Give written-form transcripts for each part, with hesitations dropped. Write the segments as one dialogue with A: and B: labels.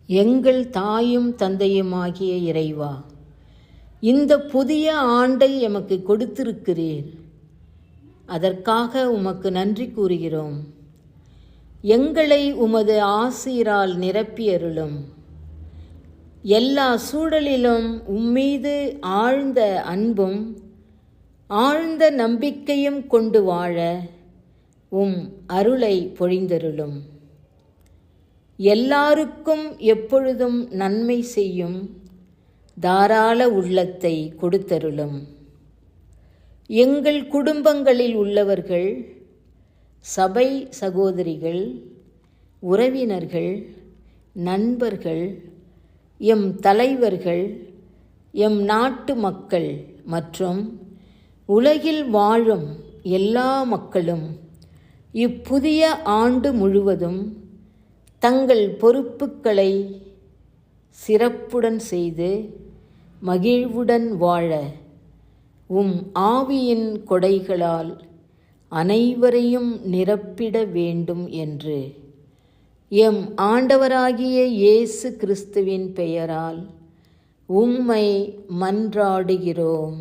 A: எங்கள் தாயும் தந்தையுமாகிய இறைவா, இந்த புதிய ஆண்டை எமக்கு கொடுத்திருக்கிறீர். அதற்காக உமக்கு நன்றி கூறுகிறோம். எங்களை உமது ஆசீரால் நிரப்பியருளும். எல்லா சூழலிலும் உம்மீது ஆழ்ந்த அன்பும் ஆழ்ந்த நம்பிக்கையும் கொண்டு வாழ உம் அருளை பொழிந்தருளும். எல்லாருக்கும் எப்பொழுதும் நன்மை செய்யும் தாராள உள்ளத்தை கொடுத்தருளும். எங்கள் குடும்பங்களில் உள்ளவர்கள், சபை சகோதரிகள், உறவினர்கள், நண்பர்கள், எம் தலைவர்கள், எம் நாட்டு மக்கள் மற்றும் உலகில் வாழும் எல்லா மக்களும் இப்புதிய ஆண்டு முழுவதும் தங்கள் பொறுப்புகளை சிறப்புடன் செய்து மகிழ்வுடன் வாழ உம் ஆவியின் கொடைகளால் அனைவரையும் நிரப்பிட வேண்டும் என்று எம் ஆண்டவராகிய இயேசு கிறிஸ்துவின் பெயரால் உம்மை மன்றாடுகிறோம்.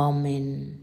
A: ஆமென்.